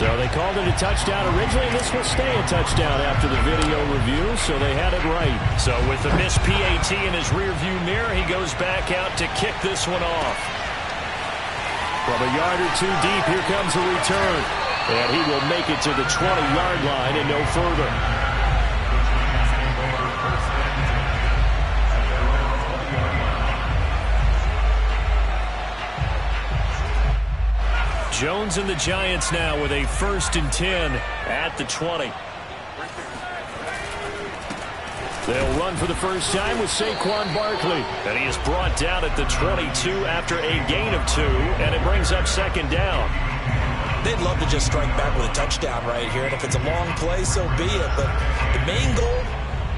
So they called it a touchdown originally, and this will stay a touchdown after the video review, so they had it right. So with the missed PAT in his rearview mirror, he goes back out to kick this one off. From a yard or two deep, here comes a return. And he will make it to the 20-yard line and no further. Jones and the Giants now with a 1st and 10 at the 20. They'll run for the first time with Saquon Barkley. And he is brought down at the 22 after a gain of 2, and it brings up 2nd down. They'd love to just strike back with a touchdown right here, and if it's a long play, so be it. But the main goal,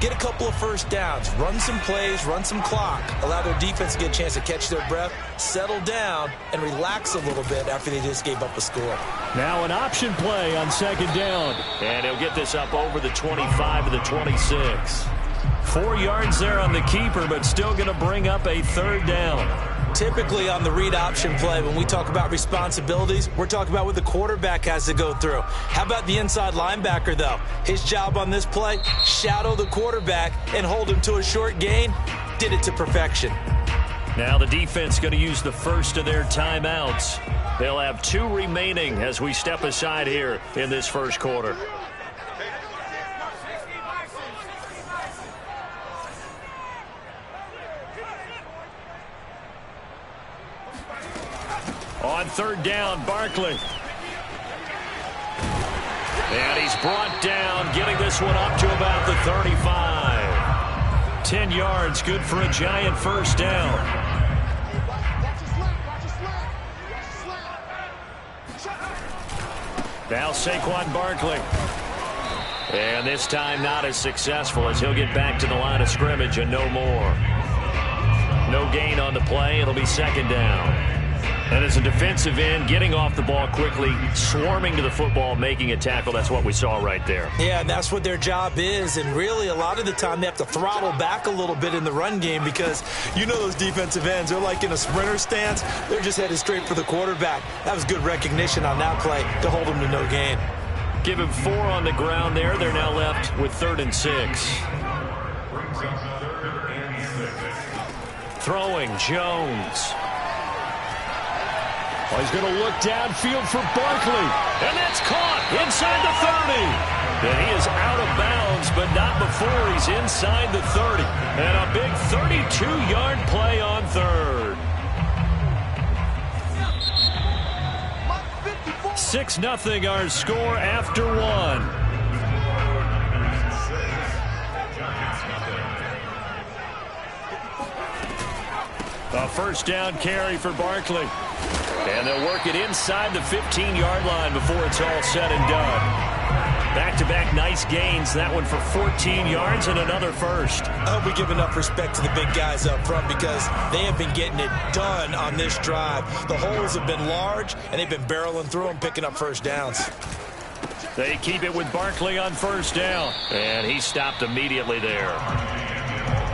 get a couple of first downs, run some plays, run some clock, allow their defense to get a chance to catch their breath, settle down, and relax a little bit after they just gave up a score. Now an option play on 2nd down. And he'll get this up over the 25 to the 26. 4 yards there on the keeper, but still going to bring up a 3rd down. Typically on the read option play, when we talk about responsibilities, we're talking about what the quarterback has to go through. How about the inside linebacker, though? His job on this play, shadow the quarterback and hold him to a short gain. Did it to perfection. Now the defense going to use the first of their timeouts. They'll have 2 remaining as we step aside here in this first quarter. On 3rd down, Barkley. And he's brought down, getting this one up to about the 35. 10 yards, good for a Giant 1st down. Now Saquon Barkley. And this time not as successful as he'll get back to the line of scrimmage and no more. No gain on the play. It'll be 2nd down. And as a defensive end, getting off the ball quickly, swarming to the football, making a tackle, that's what we saw right there. Yeah, and that's what their job is. And really, a lot of the time, they have to throttle back a little bit in the run game because you know those defensive ends, they're like in a sprinter stance. They're just headed straight for the quarterback. That was good recognition on that play to hold them to no gain. Give him 4 on the ground there. They're now left with 3rd and 6. Throwing, Jones. Oh, he's going to look downfield for Barkley. And that's caught inside the 30. And he is out of bounds, but not before he's inside the 30. And a big 32-yard play on 3rd. 6-0 our score after 1. A 1st down carry for Barkley. And they'll work it inside the 15-yard line before it's all said and done. Back-to-back nice gains. That one for 14 yards and another 1st. I hope we give enough respect to the big guys up front because they have been getting it done on this drive. The holes have been large, and they've been barreling through them, picking up 1st downs. They keep it with Barkley on 1st down. And he stopped immediately there.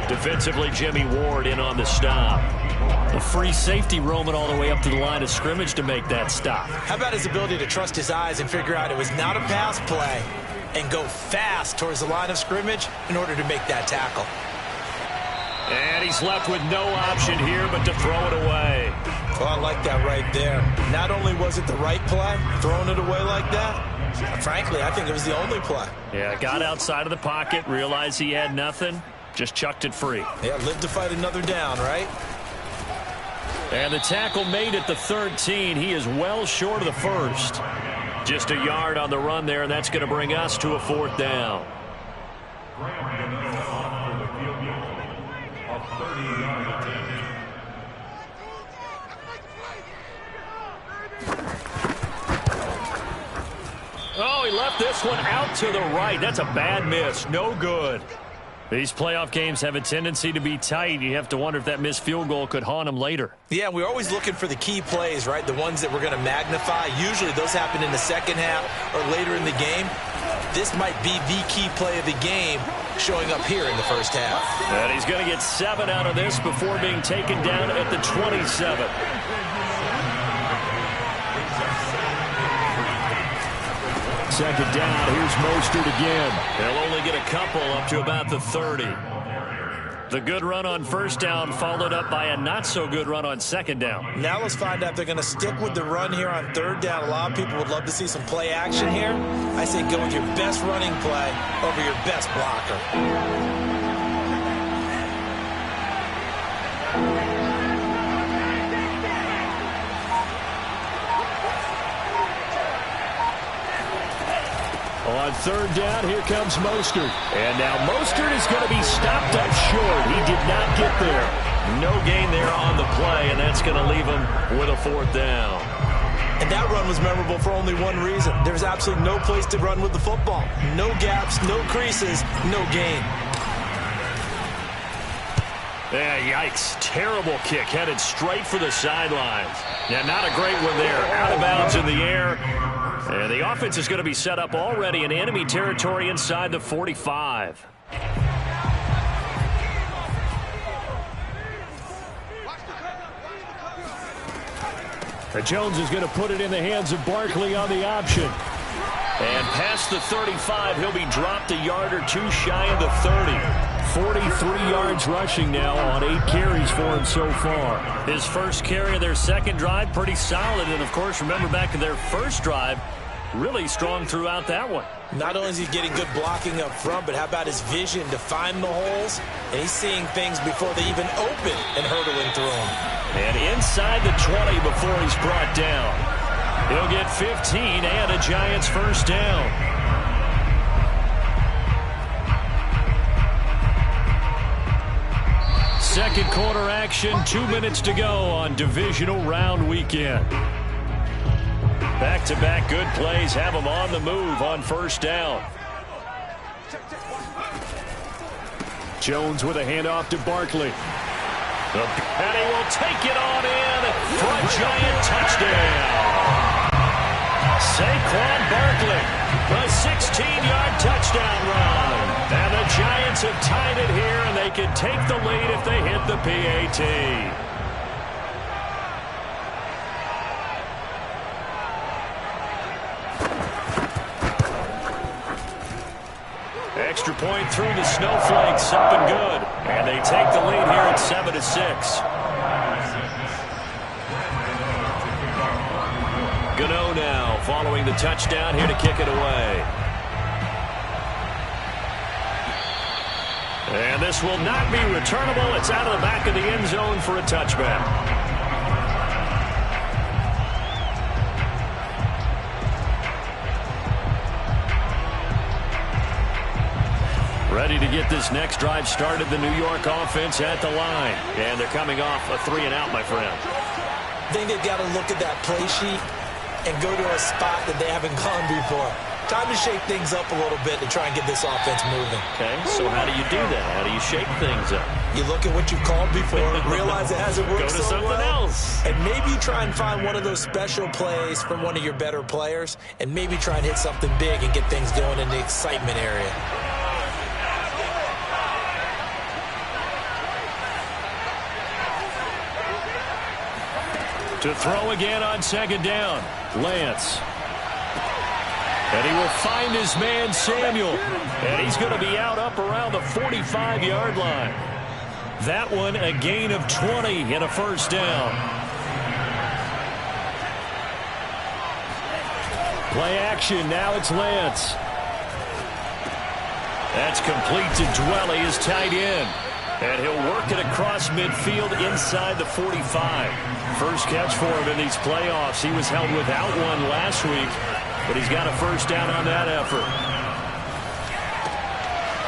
Defensively, Jimmy Ward in on the stop. A free safety roaming all the way up to the line of scrimmage to make that stop. How about his ability to trust his eyes and figure out it was not a pass play and go fast towards the line of scrimmage in order to make that tackle. And he's left with no option here but to throw it away. Well, I like that right there. Not only was it the right play, throwing it away like that, frankly, I think it was the only play. Yeah, got outside of the pocket, realized he had nothing, just chucked it free. Yeah, live to fight another down, right? And the tackle made at the 13. He is well short of the 1st. Just a yard on the run there, and that's going to bring us to a 4th down. Oh, he left this one out to the right. That's a bad miss. No good. These playoff games have a tendency to be tight. You have to wonder if that missed field goal could haunt them later. Yeah, we're always looking for the key plays, right? The ones that we're going to magnify. Usually those happen in the 2nd half or later in the game. This might be the key play of the game showing up here in the 1st half. And he's going to get 7 out of this before being taken down at the 27. second down. Here's Mostert again. They'll only get a couple up to about the 30. The good run on first down followed up by a not-so-good run on second down. Now let's find out if they're going to stick with the run here on third down. A lot of people would love to see some play action here. I say go with your best running play over your best blocker. On third down, here comes Mostert. And now Mostert is going to be stopped up short. He did not get there. No gain there on the play, and that's going to leave him with a fourth down. And that run was memorable for only one reason. There's absolutely no place to run with the football. No gaps, no creases, no gain. Yeah, yikes. Terrible kick headed straight for the sidelines. Now, not a great one there. Out of bounds in the air. And the offense is going to be set up already in enemy territory inside the 45. Jones is going to put it in the hands of Barkley on the option. And past the 35, he'll be dropped a yard or two shy of the 30. 43 yards rushing now on 8 carries for him so far. His first carry of their second drive, pretty solid. And, of course, remember back to their first drive, really strong throughout that one. Not only is he getting good blocking up front, but how about his vision to find the holes? And he's seeing things before they even open and hurdling through them. And inside the 20 before he's brought down. He'll get 15 and a Giants first down. Second quarter action, 2 minutes to go on divisional round weekend. Back-to-back good plays have him on the move on first down. Jones with a handoff to Barkley. And he will take it on in for a Giant touchdown. Saquon Barkley, a 16-yard touchdown run. And the Giants have tied it here, and they can take the lead if they hit the PAT. Extra point through the snowflakes, up and good. And they take the lead here at 7-6. Gano now following the touchdown here to kick it away. And this will not be returnable. It's out of the back of the end zone for a touchback. Ready to get this next drive started, the New York offense at the line. And they're coming off a 3-and-out, my friend. I think they've got to look at that play sheet and go to a spot that they haven't gone before. Time to shake things up a little bit to try and get this offense moving. Okay, so how do you do that? How do you shake things up? You look at what you've called before, realize it hasn't worked so well. Go to something else. And maybe try and find one of those special plays from one of your better players, and maybe try and hit something big and get things going in the excitement area. To throw again on second down, Lance. And he will find his man, Samuel. And he's going to be out up around the 45-yard line. That one a gain of 20 and a first down. Play action, now it's Lance. That's complete to Dwelly, his tight end. And he'll work it across midfield inside the 45. First catch for him in these playoffs. He was held without one last week, but he's got a first down on that effort.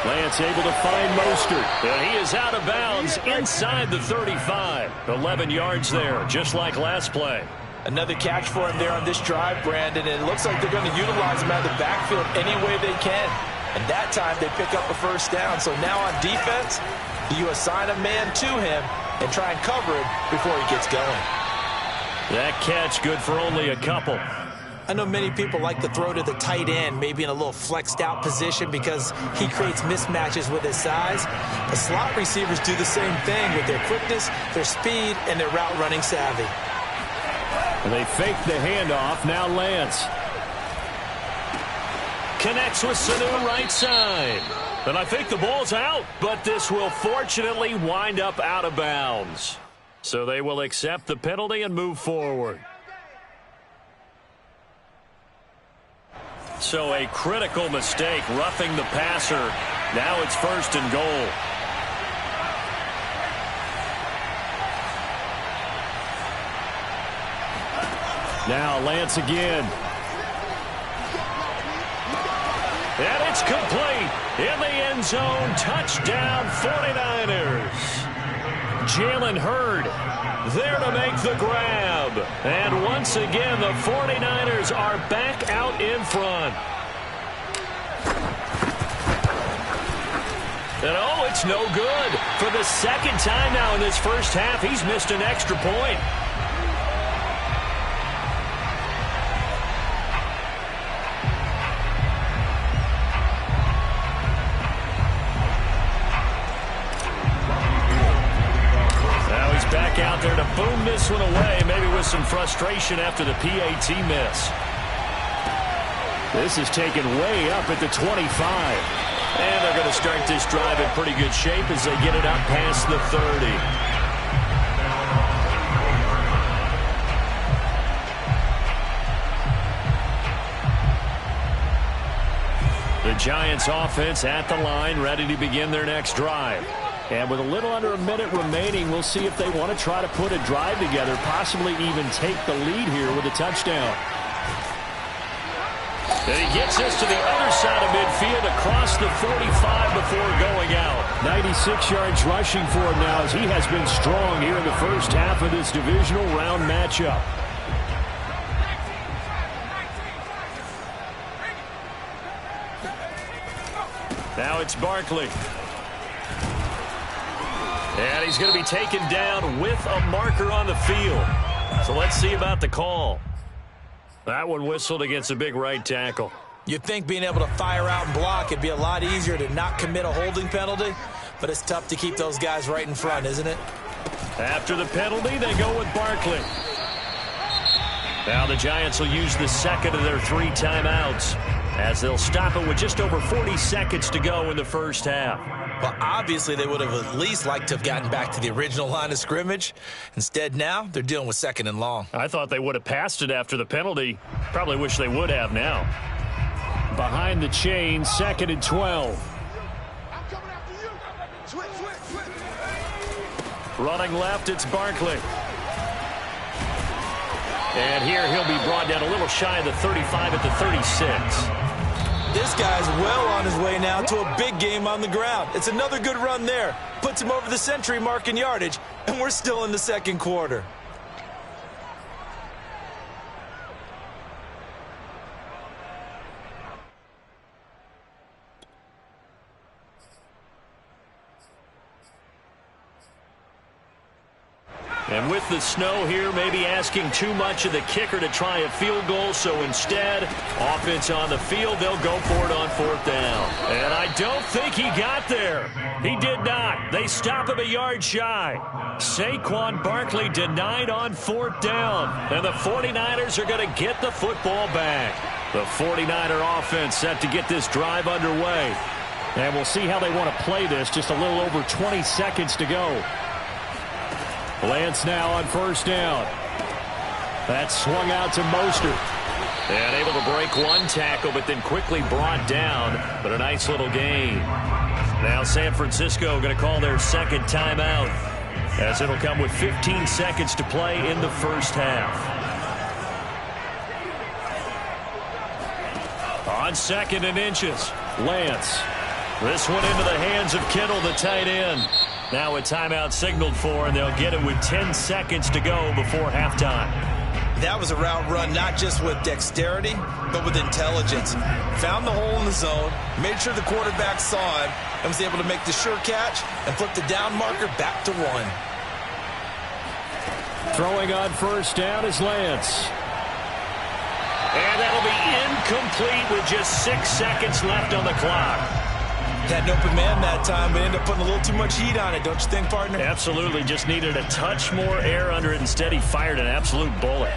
Lance able to find Mostert. And he is out of bounds inside the 35. 11 yards there, just like last play. Another catch for him there on this drive, Brandon, and it looks like they're going to utilize him out of the backfield any way they can. And that time they pick up a first down. So now on defense, you assign a man to him and try and cover it before he gets going. That catch good for only a couple. I know many people like to throw to the tight end, maybe in a little flexed out position because he creates mismatches with his size. The slot receivers do the same thing with their quickness, their speed, and their route running savvy. And they fake the handoff. Now Lance. connects with Sanu right side. And I think the ball's out, but this will fortunately wind up out of bounds. So they will accept the penalty and move forward. So a critical mistake, roughing the passer. Now it's 1st and goal. Now Lance again. And it's complete. In the end zone, touchdown 49ers. Jalen Hurd there to make the grab. And once again, the 49ers are back out in front. And oh, it's no good. For the second time now in this first half, he's missed an extra point. Back out there to boom this one away, maybe with some frustration after the PAT miss. This is taken way up at the 25. And they're going to start this drive in pretty good shape as they get it up past the 30. The Giants offense at the line, ready to begin their next drive. And with a little under a minute remaining, we'll see if they want to try to put a drive together, possibly even take the lead here with a touchdown. And he gets this to the other side of midfield across the 45 before going out. 96 yards rushing for him now as he has been strong here in the first half of this divisional round matchup. Now it's Barkley. And he's going to be taken down with a marker on the field. So let's see about the call. That one whistled against a big right tackle. You'd think being able to fire out and block, it'd be a lot easier to not commit a holding penalty. But it's tough to keep those guys right in front, isn't it? After the penalty, they go with Barkley. Now the Giants will use the second of their 3 timeouts as they'll stop it with just over 40 seconds to go in the first half. Well, obviously, they would have at least liked to have gotten back to the original line of scrimmage. Instead, now, they're dealing with 2nd and long. I thought they would have passed it after the penalty. Probably wish they would have now. Behind the chain, 2nd and 12. Running left, it's Barkley. And here he'll be brought down a little shy of the 35 at the 36. This guy's well on his way now to a big game on the ground. It's another good run there. Puts him over the century mark in yardage, and we're still in the second quarter. And with the snow here, maybe asking too much of the kicker to try a field goal. So instead, offense on the field, they'll go for it on 4th down. And I don't think he got there. He did not. They stop him a yard shy. Saquon Barkley denied on 4th down. And the 49ers are going to get the football back. The 49er offense set to get this drive underway. And we'll see how they want to play this. Just a little over 20 seconds to go. Lance now on 1st down. That's swung out to Mostert. And able to break one tackle, but then quickly brought down. But a nice little gain. Now San Francisco going to call their 2nd timeout, as it'll come with 15 seconds to play in the first half. On 2nd and inches, Lance. This one into the hands of Kittle, the tight end. Now a timeout signaled for, and they'll get it with 10 seconds to go before halftime. That was a route run not just with dexterity, but with intelligence. Found the hole in the zone, made sure the quarterback saw him, and was able to make the sure catch and flip the down marker back to 1. Throwing on 1st down is Lance. And that'll be incomplete with just 6 seconds left on the clock. Had an open man that time, but ended up putting a little too much heat on it, don't you think, partner? Absolutely. Just needed a touch more air under it. Instead, he fired an absolute bullet.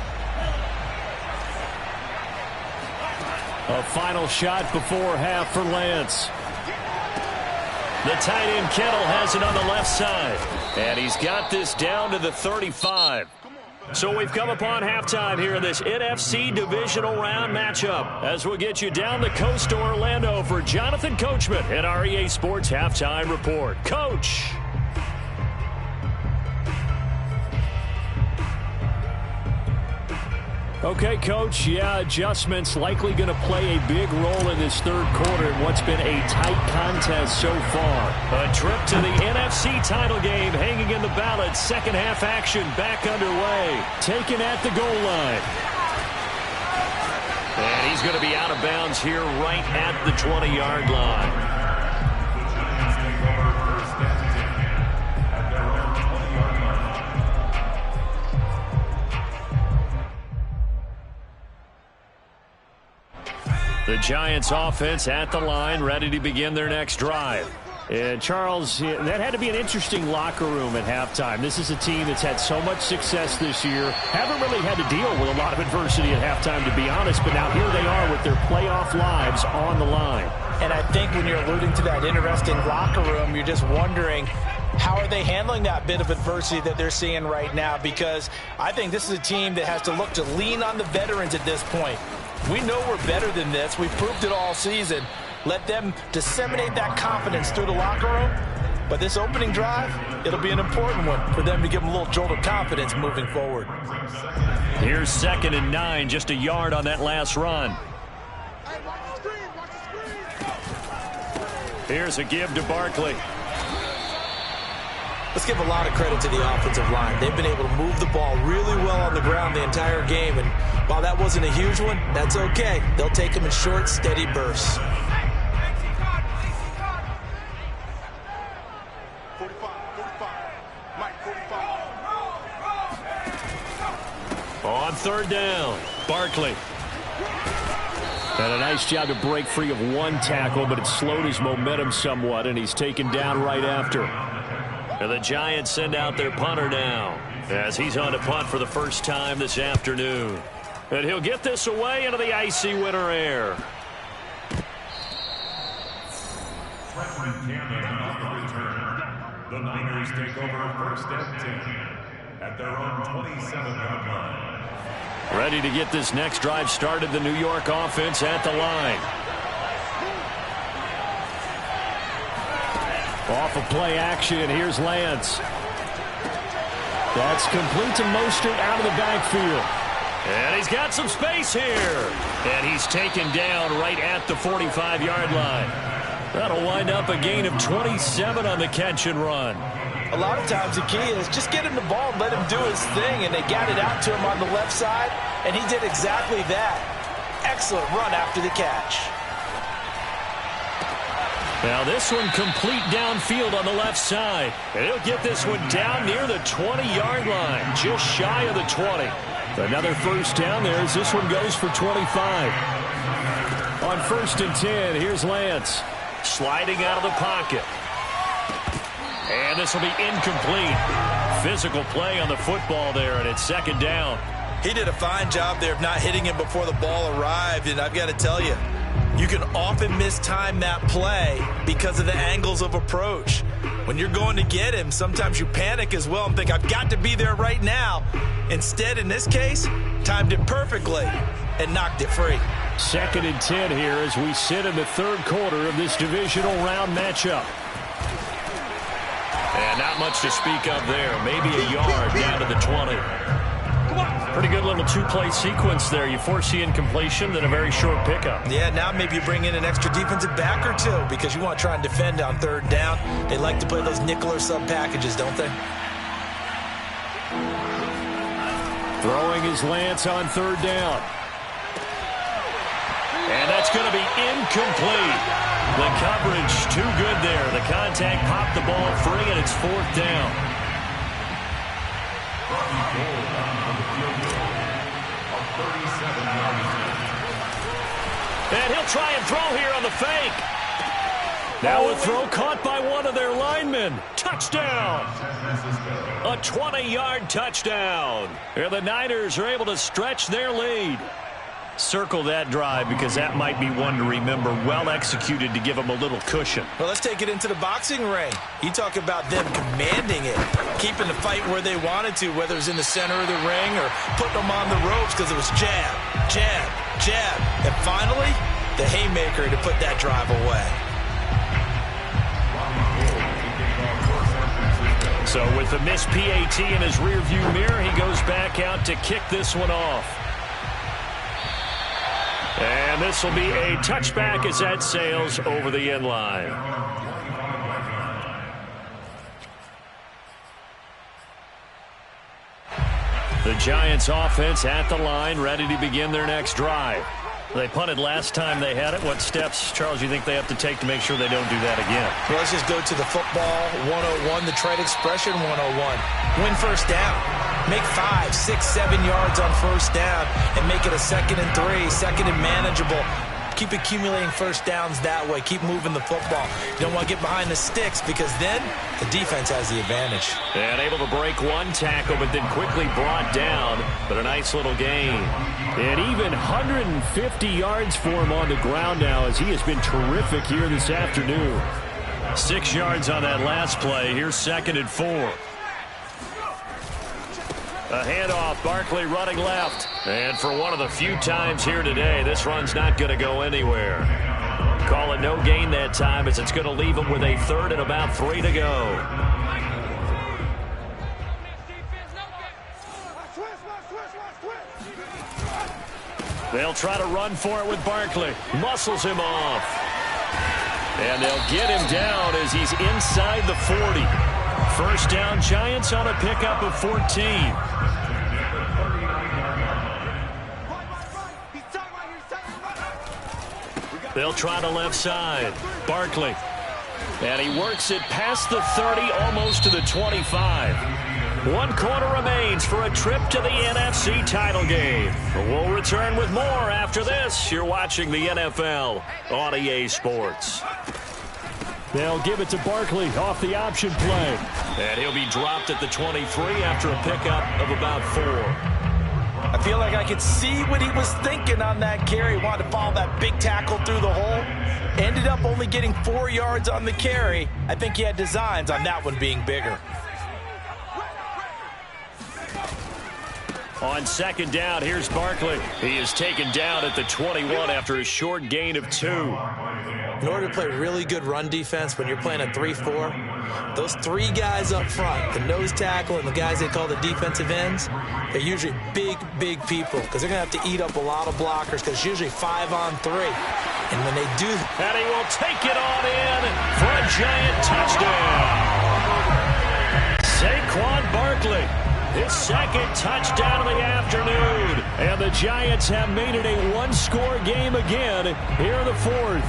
A final shot before half for Lance. The tight end Kittle has it on the left side. And he's got this down to the 35. So we've come upon halftime here in this NFC Divisional Round matchup. As we'll get you down the coast to Orlando for Jonathan Coachman and our EA Sports Halftime Report. Coach. Okay, Coach, adjustments likely going to play a big role in this third quarter in what's been a tight contest so far. A trip to the NFC title game hanging in the balance. Second half action back underway. Taken at the goal line. And he's going to be out of bounds here right at the 20-yard line. The Giants offense at the line, ready to begin their next drive. And Charles, that had to be an interesting locker room at halftime. This is a team that's had so much success this year. Haven't really had to deal with a lot of adversity at halftime, to be honest. But now here they are with their playoff lives on the line. And I think when you're alluding to that interesting locker room, you're just wondering, how are they handling that bit of adversity that they're seeing right now? Because I think this is a team that has to look to lean on the veterans at this point. We know we're better than this. We've proved it all season. Let them disseminate that confidence through the locker room. But this opening drive, it'll be an important one for them to give them a little jolt of confidence moving forward. Here's 2nd and 9, just a yard on that last run. Here's a give to Barkley. Let's give a lot of credit to the offensive line. They've been able to move the ball really well on the ground the entire game. And while that wasn't a huge one, that's okay. They'll take them in short, steady bursts. 45. Mike, 45. On 3rd down, Barkley. And a nice job to break free of one tackle, but it slowed his momentum somewhat, and he's taken down right after. And the Giants send out their punter now as he's on to punt for the first time this afternoon. And he'll get this away into the icy winter air. The Niners take over 1st and 10 at their own 27-yard line. Ready to get this next drive started, the New York offense at the line. Off of play action, and here's Lance. That's complete to Mostert out of the backfield. And he's got some space here. And he's taken down right at the 45-yard line. That'll wind up a gain of 27 on the catch and run. A lot of times the key is just get him the ball and let him do his thing, and they got it out to him on the left side, and he did exactly that. Excellent run after the catch. Now this one complete downfield on the left side. And he'll get this one down near the 20-yard line, just shy of the 20. Another first down there as this one goes for 25. On 1st and 10, here's Lance. Sliding out of the pocket. And this will be incomplete. Physical play on the football there, and it's 2nd down. He did a fine job there of not hitting him before the ball arrived, and I've got to tell you, you can often mistime that play because of the angles of approach. When you're going to get him, sometimes you panic as well and think, I've got to be there right now. Instead, in this case, timed it perfectly and knocked it free. 2nd and 10 here as we sit in the 3rd quarter of this divisional round matchup. And not much to speak of there. Maybe a yard down to the 20. Pretty good little 2-play sequence there. You force the incompletion, then a very short pickup. Yeah, now maybe you bring in an extra defensive back or two because you want to try and defend on 3rd down. They like to play those nickel or sub packages, don't they? Throwing his Lance on 3rd down. And that's going to be incomplete. The coverage too good there. The contact popped the ball free, and it's 4th down. And he'll try and throw here on the fake. Now a throw caught by one of their linemen. Touchdown. A 20-yard touchdown. And the Niners are able to stretch their lead. Circle that drive because that might be one to remember. Well executed to give them a little cushion. Well, let's take it into the boxing ring. You talk about them commanding it, keeping the fight where they wanted to, whether it was in the center of the ring or putting them on the ropes because it was jab, jab, jab. And finally, the haymaker to put that drive away. So with the missed PAT in his rearview mirror, he goes back out to kick this one off. And this will be a touchback as that sails over the end line. The Giants offense at the line, ready to begin their next drive. They punted last time they had it. What steps, Charles, you think they have to take to make sure they don't do that again? Well, let's just go to the football 101, the trade expression 101. Win first down. Make 5, 6, 7 yards on first down and make it a 2nd and 3, 2nd and manageable. Keep accumulating first downs that way. Keep moving the football. You don't want to get behind the sticks because then the defense has the advantage. And able to break one tackle, but then quickly brought down. But a nice little gain. And even 150 yards for him on the ground now as he has been terrific here this afternoon. 6 yards on that last play. Here's 2nd and 4. A handoff, Barkley running left. And for one of the few times here today, this run's not going to go anywhere. Call it no gain that time as it's going to leave him with a 3rd and about 3 to go. They'll try to run for it with Barkley. Muscles him off. And they'll get him down as he's inside the 40. First down, Giants on a pickup of 14. They'll try the left side. Barkley. And he works it past the 30, almost to the 25. 1 quarter remains for a trip to the NFC title game. We'll return with more after this. You're watching the NFL on EA Sports. They'll give it to Barkley off the option play. And he'll be dropped at the 23 after a pickup of about 4. I feel like I could see what he was thinking on that carry. He wanted to follow that big tackle through the hole. Ended up only getting 4 yards on the carry. I think he had designs on that one being bigger. On 2nd down, here's Barkley. He is taken down at the 21 after a short gain of 2. In order to play really good run defense when you're playing a 3-4, those 3 guys up front, the nose tackle and the guys they call the defensive ends, they're usually big, big people because they're going to have to eat up a lot of blockers because it's usually 5 on 3. And when they do... And he will take it on in for a Giant touchdown. Saquon Barkley. His 2nd touchdown of the afternoon. And the Giants have made it a 1-score game again here in the 4th.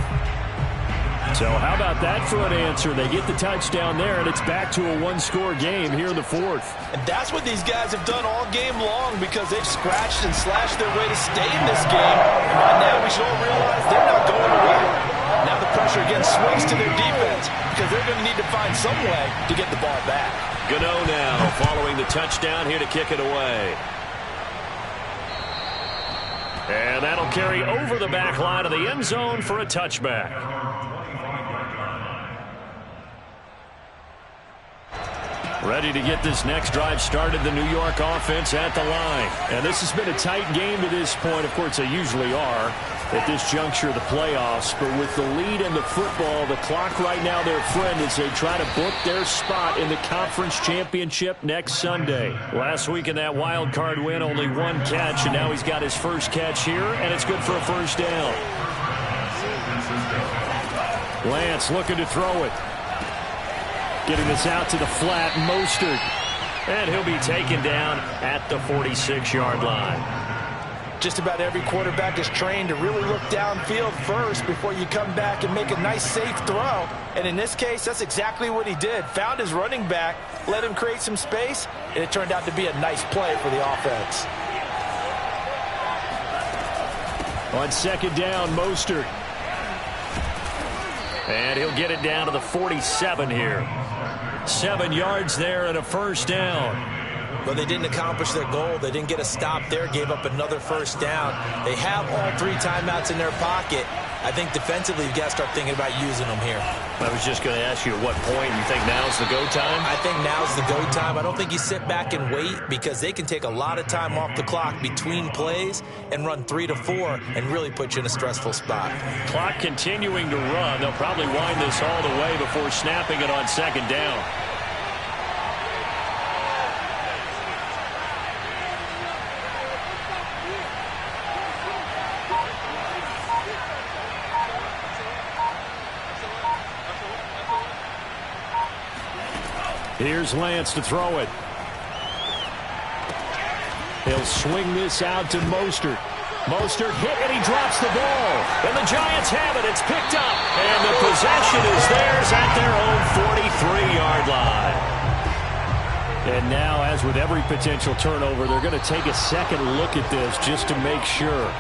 So how about that for an answer? They get the touchdown there, and it's back to a 1-score game here in the 4th. And that's what these guys have done all game long because they've scratched and slashed their way to stay in this game. And by now we should all realize they're not going away. Now the pressure again swings to their defense because they're going to need to find some way to get the ball back. Gano now following the touchdown here to kick it away. And that'll carry over the back line of the end zone for a touchback. Ready to get this next drive started, the New York offense at the line. And this has been a tight game to this point. Of course, they usually are at this juncture of the playoffs. But with the lead in the football, the clock right now their friend as they try to book their spot in the conference championship next Sunday. Last week in that wild card win, only 1 catch, and now he's got his first catch here, and it's good for a first down. Lance looking to throw it. Getting this out to the flat, Mostert. And he'll be taken down at the 46-yard line. Just about every quarterback is trained to really look downfield first before you come back and make a nice, safe throw. And in this case, that's exactly what he did. Found his running back, let him create some space, and it turned out to be a nice play for the offense. On 2nd down, Mostert. And he'll get it down to the 47 here. 7 yards there and a first down. but they didn't accomplish their goal. They didn't get a stop there, gave up another first down. They have all 3 timeouts in their pocket. I think defensively, you've got to start thinking about using them here. I was just going to ask you at what point you think now's the go time? I think now's the go time. I don't think you sit back and wait, because they can take a lot of time off the clock between plays and run 3 to 4 and really put you in a stressful spot. Clock continuing to run. They'll probably wind this all the way before snapping it on second down. Here's Lance to throw it. He'll swing this out to Mostert. Mostert hit, and he drops the ball. And the Giants have it. It's picked up. And the possession is theirs at their own 43-yard line. And now, as with every potential turnover, they're going to take a second look at this just to make sure.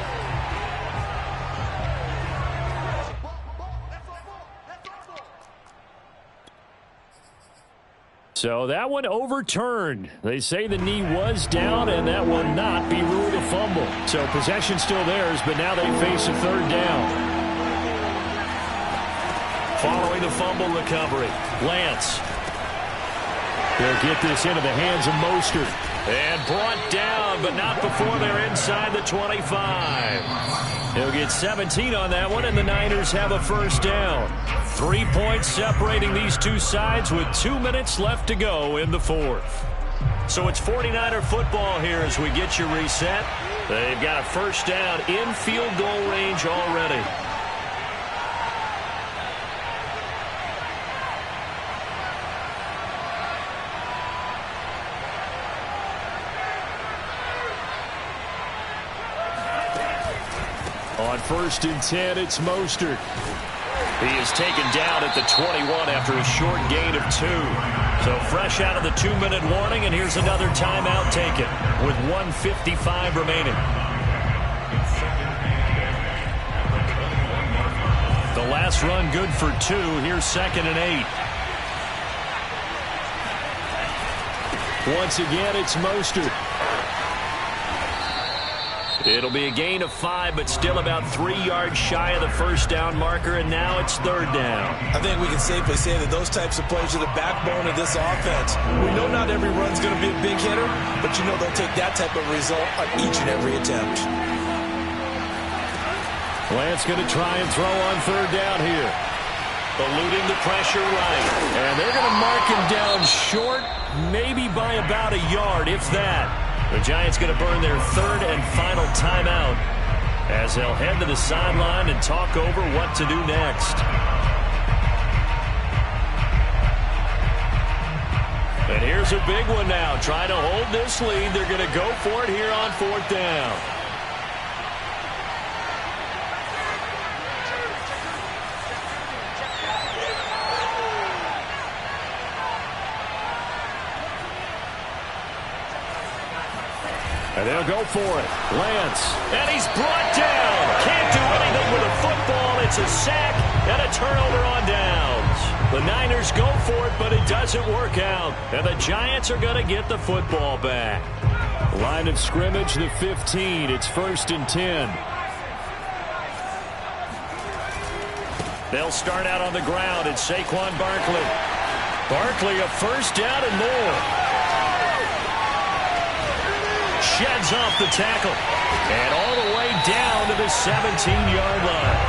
So that one overturned. They say the knee was down, and that will not be ruled a fumble. So possession still theirs, but now they face a third down. Following the fumble recovery, Lance. They'll get this into the hands of Mostert. And brought down, but not before they're inside the 25. He'll get 17 on that one, and the Niners have a first down. 3 points separating these two sides with 2 minutes left to go in the fourth. So it's 49er football here as we get you reset. They've got a first down in field goal range already. On 1st and 10, it's Mostert. He is taken down at the 21 after a short gain of 2. So fresh out of the 2-minute warning, and here's another timeout taken with 1:55 remaining. The last run good for 2. Here's 2nd and 8. Once again, it's Mostert. It'll be a gain of 5, but still about 3 yards shy of the first down marker, and now it's third down. I think we can safely say that those types of plays are the backbone of this offense. We know not every run's going to be a big hitter, but you know they'll take that type of result on each and every attempt. Lance going to try and throw on third down here. Eluding the pressure right. And they're going to mark him down short, maybe by about a yard, if that. The Giants going to burn their third and final timeout as they'll head to the sideline and talk over what to do next. And here's a big one now. Trying to hold this lead. They're going to go for it here on 4th down. And they'll go for it. Lance. And he's brought down. Can't do anything with a football. It's a sack and a turnover on downs. The Niners go for it, but it doesn't work out. And the Giants are going to get the football back. Line of scrimmage, the 15. It's 1st and 10. They'll start out on the ground. It's Saquon Barkley. Barkley a first down and more. Sheds off the tackle. And all the way down to the 17-yard line.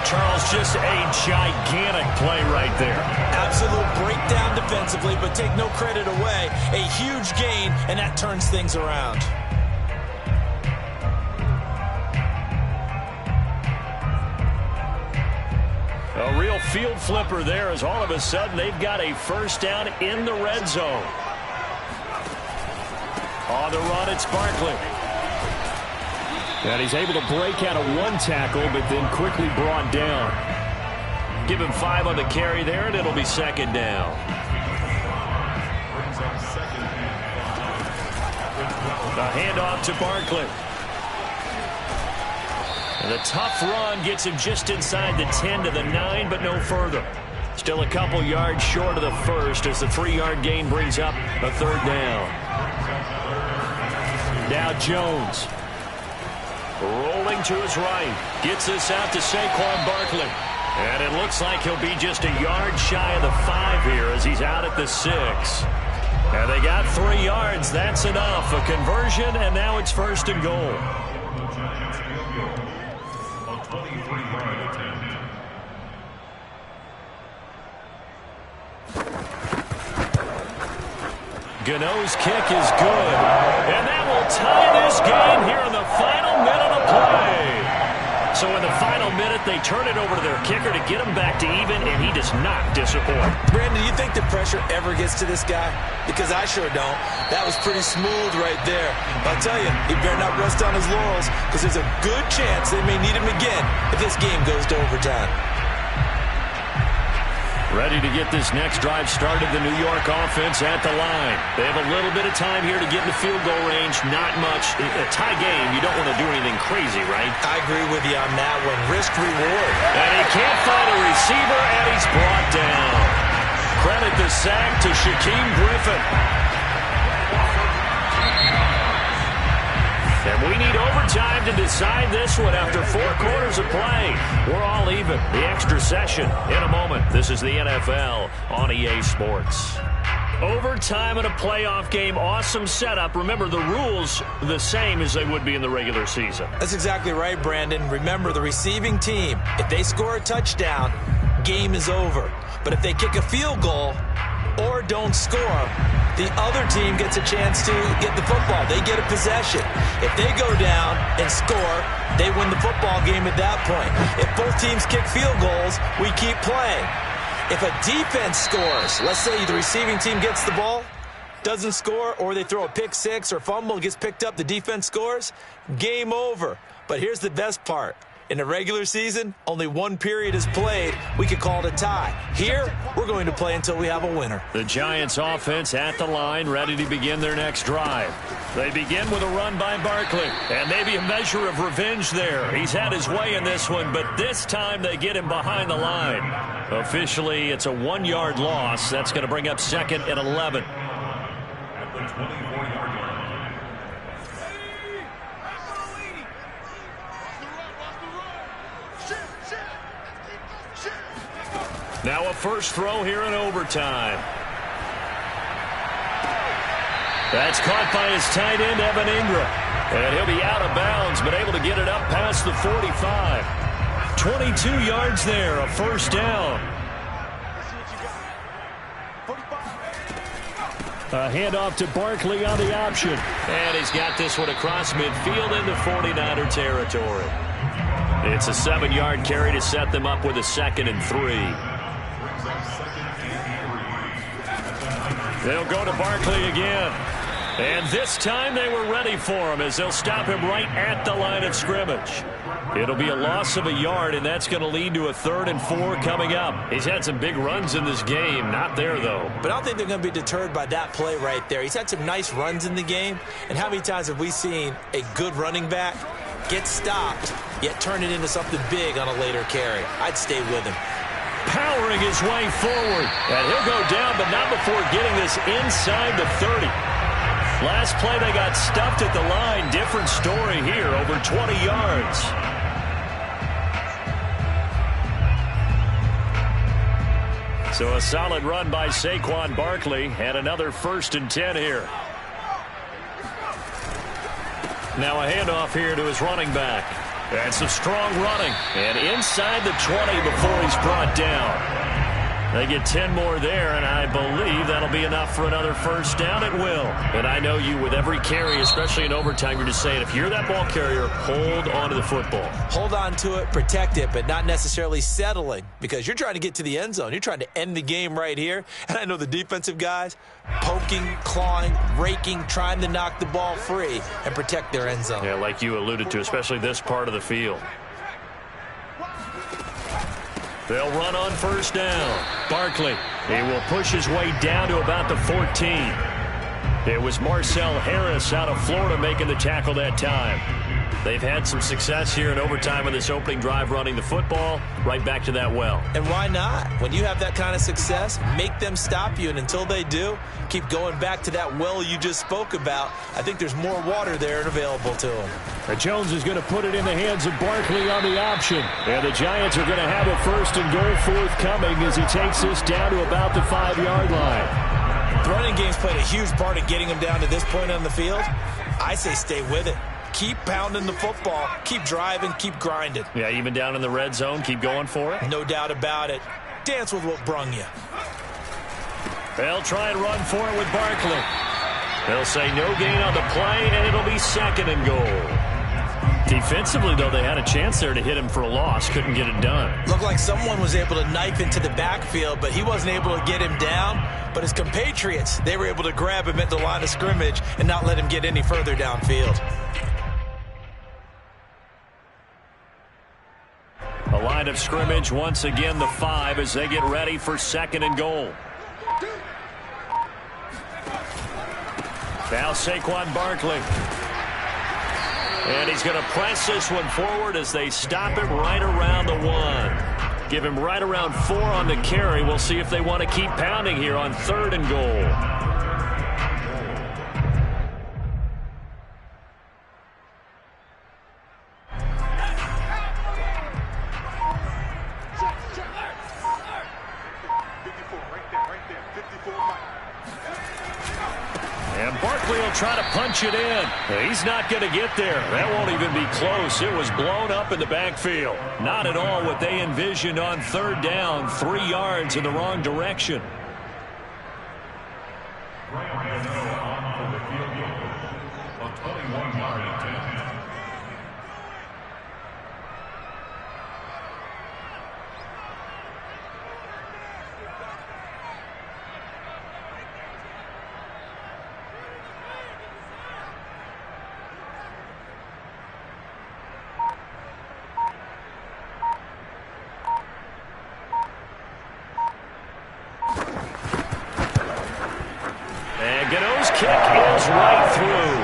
Charles, just a gigantic play right there. Absolute breakdown defensively, but take no credit away. A huge gain, and that turns things around. A real field flipper there as all of a sudden they've got a first down in the red zone. On the run, it's Barkley. And he's able to break out of one tackle, but then quickly brought down. Give him 5 on the carry there, and it'll be 2nd down. A handoff to Barkley. And the tough run gets him just inside the 10 to the 9, but no further. Still a couple yards short of the first as the 3-yard gain brings up a third down. Now Jones. Rolling to his right. Gets this out to Saquon Barkley. And it looks like he'll be just a yard shy of the 5 here as he's out at the 6. And they got 3 yards. That's enough. A conversion, and now it's 1st and goal. Gano's kick is good. And that will tie this game here in the final minute of play. So in the final minute, they turn it over to their kicker to get him back to even, and he does not disappoint. Brandon, do you think the pressure ever gets to this guy? Because I sure don't. That was pretty smooth right there. I'll tell you, he better not rest on his laurels because there's a good chance they may need him again if this game goes to overtime. Ready to get this next drive started, the New York offense at the line. They have a little bit of time here to get into field goal range. Not much. A tie game, you don't want to do anything crazy, right? I agree with you on that one. Risk reward. And he can't find a receiver, and he's brought down. Credit the sack to Shaquem Griffin. And we need overtime to decide this one after 4 quarters of play. We're all even. The extra session in a moment. This is the NFL on EA Sports. Overtime in a playoff game. Awesome setup. Remember, the rules the same as they would be in the regular season. That's exactly right, Brandon. Remember, the receiving team, if they score a touchdown, game is over. But if they kick a field goal or don't score, the other team gets a chance to get the football. They get a possession. If they go down and score, they win the football game at that point. If both teams kick field goals, we keep playing. If a defense scores, let's say the receiving team gets the ball, doesn't score, or they throw a pick 6 or fumble, gets picked up, the defense scores, game over. But here's the best part. In the regular season, only 1 period is played. We could call it a tie. Here, we're going to play until we have a winner. The Giants offense at the line, ready to begin their next drive. They begin with a run by Barkley, and maybe a measure of revenge there. He's had his way in this one, but this time they get him behind the line. Officially, it's a 1-yard loss. That's going to bring up 2nd and 11. At the 24-yard line. Now a first throw here in overtime. That's caught by his tight end, Evan Ingram. And he'll be out of bounds, but able to get it up past the 45. 22 yards there, a first down. A handoff to Barkley on the option. And he's got this one across midfield into 49er territory. It's a 7-yard carry to set them up with a 2nd and 3. They'll go to Barkley again. And this time they were ready for him as they'll stop him right at the line of scrimmage. It'll be a loss of a yard, and that's going to lead to a 3rd and 4 coming up. He's had some big runs in this game. Not there, though. But I don't think they're going to be deterred by that play right there. He's had some nice runs in the game. And how many times have we seen a good running back get stopped, yet turn it into something big on a later carry? I'd stay with him. Powering his way forward. And he'll go down, but not before getting this inside the 30. Last play, they got stuffed at the line. Different story here, over 20 yards. So a solid run by Saquon Barkley, and another 1st and 10 here. Now a handoff here to his running back. And some strong running. And inside the 20 before he's brought down. They get 10 more there, and I believe that'll be enough for another first down. It will. And I know you, with every carry, especially in overtime, you're just saying, if you're that ball carrier, hold on to the football. Hold on to it, protect it, but not necessarily settling, because you're trying to get to the end zone. You're trying to end the game right here. And I know the defensive guys poking, clawing, raking, trying to knock the ball free and protect their end zone. Yeah, like you alluded to, especially this part of the field. They'll run on first down. Barkley, he will push his way down to about the 14. It was Marcel Harris out of Florida making the tackle that time. They've had some success here in overtime in this opening drive running the football. Right back to that well. And why not? When you have that kind of success, make them stop you. And until they do, keep going back to that well you just spoke about. I think there's more water there and available to them. Jones is going to put it in the hands of Barkley on the option. And the Giants are going to have a 1st and goal forthcoming as he takes this down to about the 5-yard line. The running game's played a huge part in getting him down to this point on the field. I say stay with it. Keep pounding the football. Keep driving. Keep grinding. Yeah, even down in the red zone, keep going for it. No doubt about it. Dance with what brung you. They'll try and run for it with Barkley. They'll say no gain on the play, and it'll be 2nd and goal. Defensively, though, they had a chance there to hit him for a loss. Couldn't get it done. Looked like someone was able to knife into the backfield, but he wasn't able to get him down. But his compatriots, they were able to grab him at the line of scrimmage and not let him get any further downfield. A line of scrimmage, once again the 5 as they get ready for 2nd and goal. Now Saquon Barkley. And he's going to press this one forward as they stop him right around the 1. Give him right around 4 on the carry. We'll see if they want to keep pounding here on 3rd and goal. Try to punch it in. He's not going to get there. That won't even be close. It was blown up in the backfield. Not at all what they envisioned on 3rd down. 3 yards in the wrong direction. On the field goal. A 21-yard attempt. Kick is right through.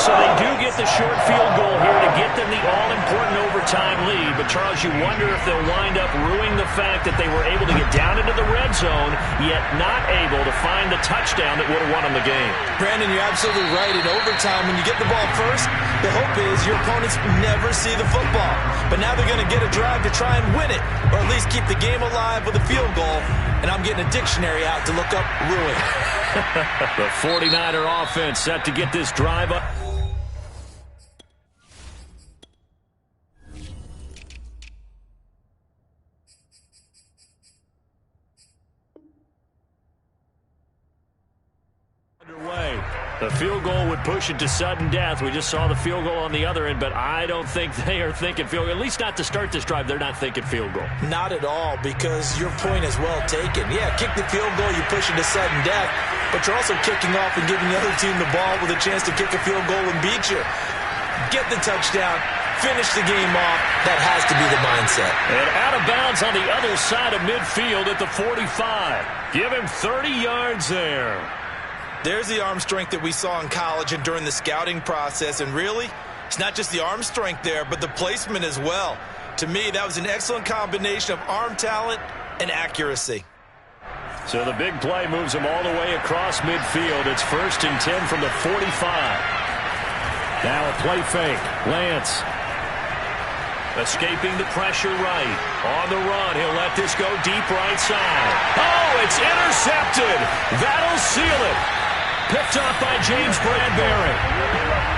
So they do get the short field goal here to get them the all-important overtime lead. But, Charles, you wonder if they'll wind up ruining the fact that they were able to get down into the red zone, yet not able to find the touchdown that would have won them the game. Brandon, you're absolutely right. In overtime, when you get the ball first, the hope is your opponents never see the football. But now they're going to get a drive to try and win it, or at least keep the game alive with a field goal. And I'm getting a dictionary out to look up ruin. The 49er offense set to get this drive up. Underway. The field goal would push it to sudden death. We just saw the field goal on the other end, but I don't think they are thinking field goal. At least not to start this drive. They're not thinking field goal. Not at all, because your point is well taken. Yeah, kick the field goal, you push it to sudden death, but you're also kicking off and giving the other team the ball with a chance to kick a field goal and beat you. Get the touchdown, finish the game off. That has to be the mindset. And out of bounds on the other side of midfield at the 45. Give him 30 yards there. There's the arm strength that we saw in college and during the scouting process. And really, it's not just the arm strength there, but the placement as well. To me, that was an excellent combination of arm talent and accuracy. So the big play moves him all the way across midfield. It's 1st and 10 from the 45. Now a play fake. Lance escaping the pressure right. On the run, he'll let this go deep right side. Oh, it's intercepted. That'll seal it. Picked up by James Bradbury.